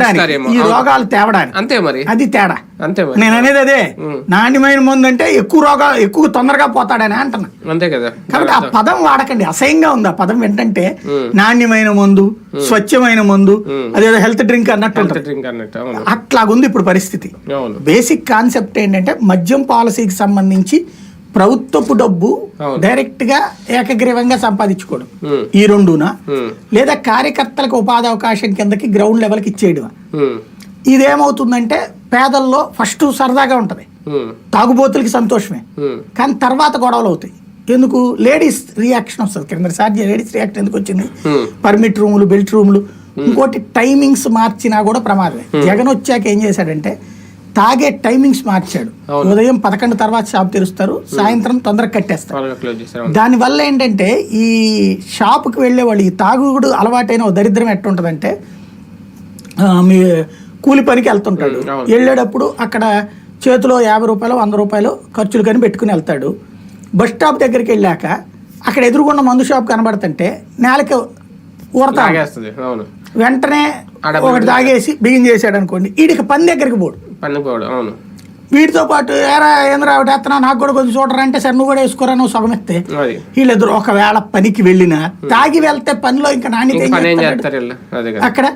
తగ్గడానికి, ఈ రోగాలు తేవడానికి. అంతే మరి, అది తేడా. అంతే మరి నేను అనేది అదే, నాణ్యమైన మందు అంటే ఎక్కువ రోగాలు ఎక్కువ తొందరగా పోతాడని అంటున్నా. అంతే కదా. కాబట్టి ఆ పదం వాడకండి, అసహ్యంగా ఉంది ఆ పదం ఏంటంటే. నాణ్యమైన మందు, స్వచ్ఛమైన మందు, అదేదో హెల్త్ డ్రింక్ అన్నట్టు అట్లాగుంది ఇప్పుడు పరిస్థితి. బేసిక్ కాన్సెప్ట్ ఏంటంటే మద్యం పాలసీకి సంబంధించి ప్రభుత్వపు డబ్బు డైరెక్ట్ గా ఏకగ్రీవంగా సంపాదించుకోవడం, ఈ రెండునా, లేదా కార్యకర్తలకు ఉపాధి అవకాశం కిందకి గ్రౌండ్ లెవెల్ కి ఇచ్చేయడం. ఇదేమవుతుందంటే పేదల్లో ఫస్ట్ సరదాగా ఉంటది, తాగుబోతులకి సంతోషమే, కానీ తర్వాత గొడవలు అవుతాయి. ఎందుకు? లేడీస్ రియాక్షన్ వస్తుంది. కిందసారి లేడీస్ రియాక్షన్ ఎందుకు వచ్చింది? పర్మిట్ రూములు, బెల్ట్ రూములు. ఇంకోటి టైమింగ్స్ మార్చినా కూడా ప్రమాదమే. జగన్ వచ్చాక ఏం చేశాడంటే తాగే టైమింగ్స్ మార్చాడు. ఉదయం 11 తర్వాత షాప్ తెరుస్తారు, సాయంత్రం తొందరగా కట్టేస్తారు. దానివల్ల ఏంటంటే ఈ షాపుకి వెళ్ళే వాళ్ళు, ఈ తాగుడు అలవాటైన దరిద్రం ఎట్టుంటదంటే, మీ కూలి పనికి వెళ్తుంటాడు, వెళ్ళేటప్పుడు అక్కడ చేతిలో 50 రూపాయలు 100 రూపాయలు ఖర్చులు కానీ పెట్టుకుని వెళ్తాడు. బస్ స్టాప్ దగ్గరికి వెళ్ళాక అక్కడ ఎదురుగున్న మందు షాప్ కనబడుతుంటే నేలకి ఊరతా, వెంటనే ఒకటి తాగేసి బిగిన్ చేశాడు అనుకోండి, వీడికి పని దగ్గరికి పోడు. వీటితో పాటు ఏరా ఏంద్రా ఒకటి ఎత్తనా నాకు కూడా కొంచెం చూడరా అంటే, సరే నువ్వు కూడా వేసుకోరా, నువ్వు సగం ఎత్తే. వీళ్ళిద్దరు ఒకవేళ పనికి వెళ్ళినా తాగి వెళ్తే పనిలో ఇంకా నాణ్యత అక్కడ